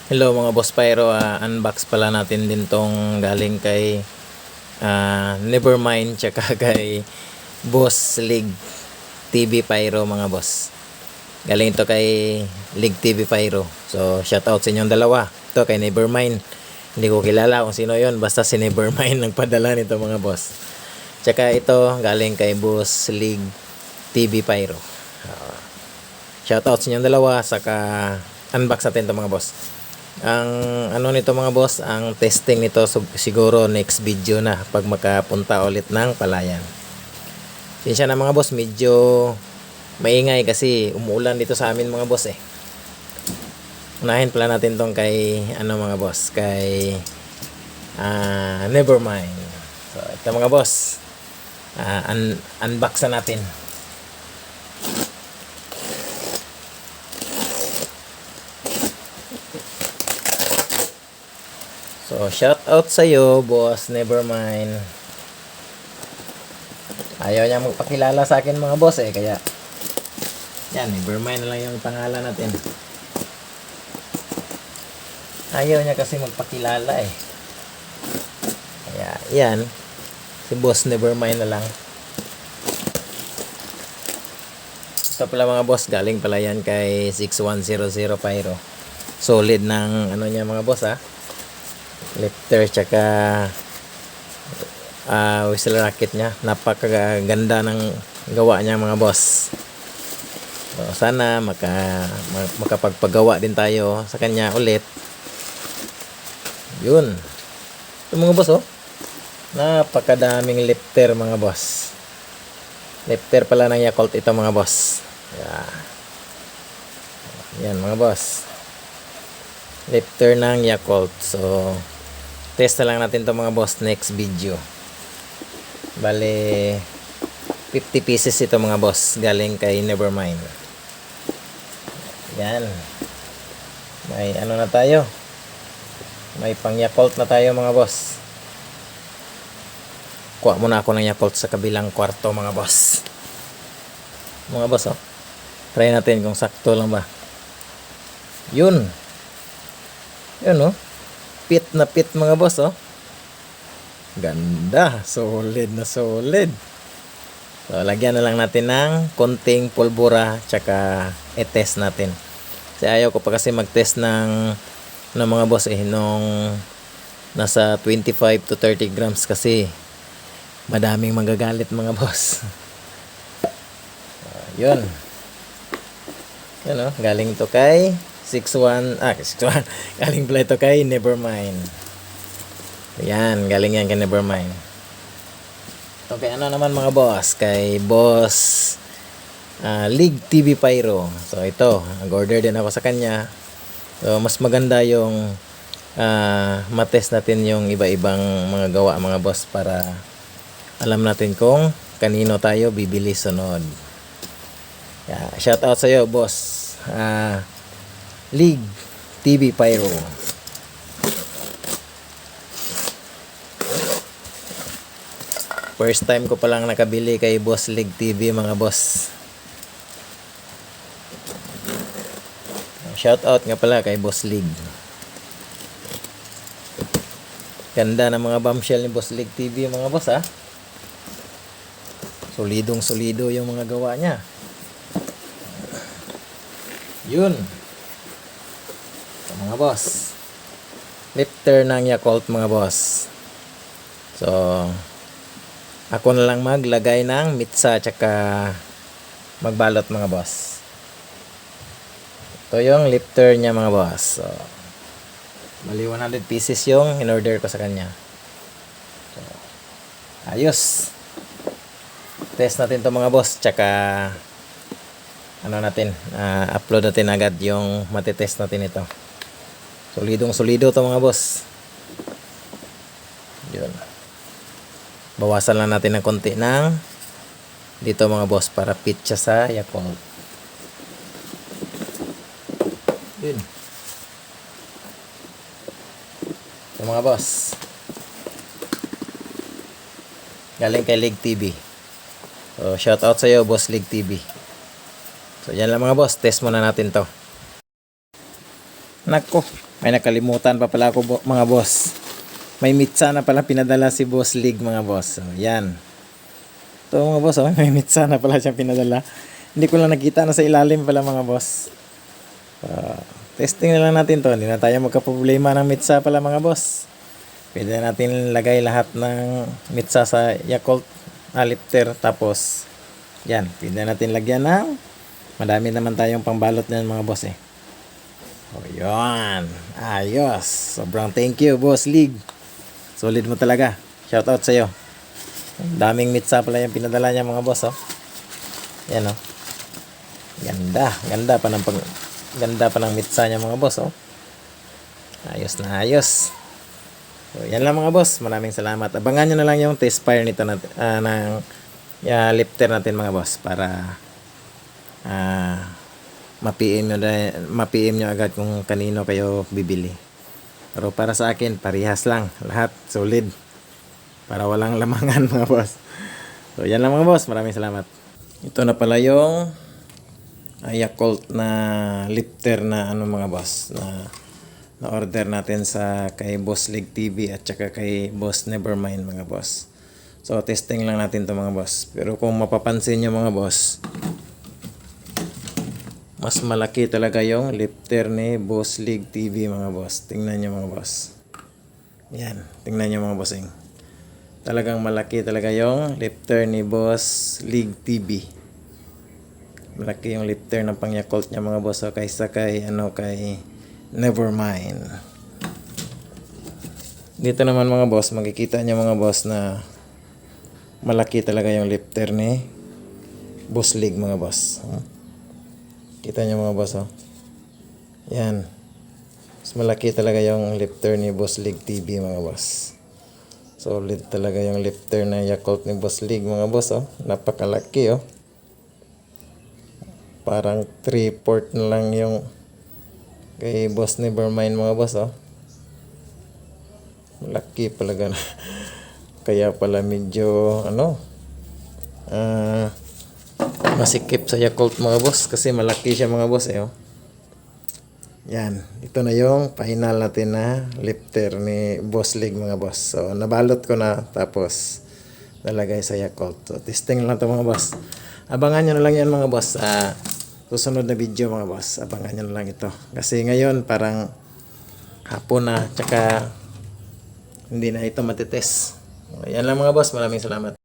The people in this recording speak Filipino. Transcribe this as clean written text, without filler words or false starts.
Hello mga boss Pyro, unbox pala natin din tong galing kay Nevermind tsaka kay Boss League TV Pyro mga boss. Galing ito kay League TV Pyro. So shout out sa inyong dalawa. Ito kay Nevermind. Hindi ko kilala kung sino yon, basta si Nevermind nagpadala nito mga boss. Tsaka ito galing kay Boss League TV Pyro. Shout out sa inyong dalawa, saka unbox natin ito mga boss. Ang ano nito mga boss, ang testing nito siguro next video na pag makapunta ulit ng Palayan. Sinsya na mga boss, medyo maingay kasi umuulan dito sa amin mga boss eh. Unahin pala natin tong kay ano mga boss, kay Nevermind. So ito mga boss, unbox na natin. So, shout out sa iyo, boss Nevermind. Ayaw niya magpakilala sa akin mga boss eh, kaya yan, Nevermind na lang yung pangalan natin. Ayaw niya kasi magpakilala eh. Kaya yan, si boss Nevermind na lang. Ito pala mga boss, galing pala yan kay 6100 Pyro. Solid ng ano niya mga boss ha. Lifter tsaka whistle racket nya, napakaganda ng gawa niya mga boss. So, sana makapagpagawa din tayo sa kanya ulit. Yun ito mga boss oh, napakadaming lifter mga boss. Lifter pala ng Yakult ito mga boss. Yan mga boss, lifter ng Yakult. So test na lang natin to mga boss next video. Bale 50 pieces ito mga boss, galing kay Nevermind. Yan, may ano na tayo, may pang Yakult na tayo mga boss. Kuha muna ako ng Yakult sa kabilang kwarto mga boss. Mga boss oh, try natin kung sakto lang ba. Yun oh, pit na pit mga boss oh. Ganda, solid na solid. So lagyan na lang natin ng konting pulbura tsaka i-test natin. Kasi ayaw ko pa kasi mag-test ng mga boss eh, nung nasa 25 to 30 grams kasi madaming magagalit mga boss. Yun oh, galing to kay 61 galing pala ito kay Nevermind. Yan, galing yan kay Nevermind. So kay ano naman mga boss, kay Boss League TV Pyro. So ito, nag-order din ako sa kanya. So mas maganda yung matest natin yung iba-ibang mga gawa mga boss, para alam natin kung kanino tayo bibili sunod. Shout out sa iyo boss League TV Pyro. First time ko palang nakabili kay Boss League TV mga boss. Shout out nga pala kay Boss League. Ganda ng mga bombshell ni Boss League TV mga boss ha. Solidong solido yung mga gawa niya. Yun mga boss, lifter ng Yakult mga boss. So ako na lang maglagay ng mitsa tsaka magbalot mga boss. Ito yung lifter niya mga boss. So bali 100 pieces yung in order ko sa kanya. So ayos, test natin to mga boss, tsaka ano natin, upload natin agad yung matitest natin ito. Solidong solido to mga boss. Yun, bawasan lang natin ng konti ng dito mga boss para fit siya sa Yakult. Yun. So mga boss, galing kay League TV. So shout out sa iyo Boss League TV. So yan lang mga boss, test muna natin to. Nako, may nakalimutan pa pala ako mga boss. May mitsa na pala pinadala si Boss League mga boss. So, yan. Ito mga boss, oh, may mitsa na pala siyang pinadala. Hindi ko lang nakita na sa ilalim pala mga boss. Testing na lang natin to. Hindi na tayo magka-problema ng mitsa pala mga boss. Pwede natin lagay lahat ng mitsa sa Yakult lifter. Tapos, yan. Pwede natin lagyan ng madami naman tayong pangbalot niyan mga boss eh. O yun. Ayos. Sobrang thank you Boss League. Solid mo talaga. Shout out sa'yo. Daming mitsa pala yung pinadala niya mga boss oh. Yan oh. Ganda. Ganda pa ng mitsa niya mga boss oh. Ayos na ayos. So yan lang mga boss. Maraming salamat. Abangan nyo na lang yung test fire nito natin, ng lifter natin mga boss. Para ma-PM nyo agad kung kanino kayo bibili. Pero para sa akin, parehas lang. Lahat solid. Para walang lamangan mga boss. So yan lang mga boss. Maraming salamat. Ito na pala yung Yakult na lifter na mga boss. Na order natin sa kay Boss League TV at saka kay Boss Nevermind mga boss. So testing lang natin to mga boss. Pero kung mapapansin nyo mga boss, mas malaki talaga yung lifter ni Boss League TV mga boss. Tingnan nyo mga boss. Yan. Tingnan nyo mga bossing. Talagang malaki talaga yung lifter ni Boss League TV. Malaki yung lifter ng pang Yakult niya mga boss. So, kaysa kay Nevermind. Dito naman mga boss, makikita nyo mga boss na malaki talaga yung lifter ni Boss League mga boss. Kita nyo mga boss oh. Yan. Mas malaki talaga yung lifter ni Boss League TV mga boss. Solid talaga yung lifter na Yakult ni Boss League mga boss oh. Napakalaki oh. Parang 3/4 na lang yung kay Boss Nevermind mga boss oh. Malaki talaga na. Kaya pala medyo masikip sa Yakult mga boss kasi malaki siya mga boss eh oh. Yan, ito na yung final natin na lifter ni Boss League mga boss. So nabalot ko na tapos nalagay sa Yakult. So testing lang to mga boss. Abangan nyo na lang yan mga boss. Susunod na video mga boss. Abangan nyo na lang ito. Kasi ngayon parang hapon na tsaka hindi na ito matitest. Yan lang mga boss. Maraming salamat.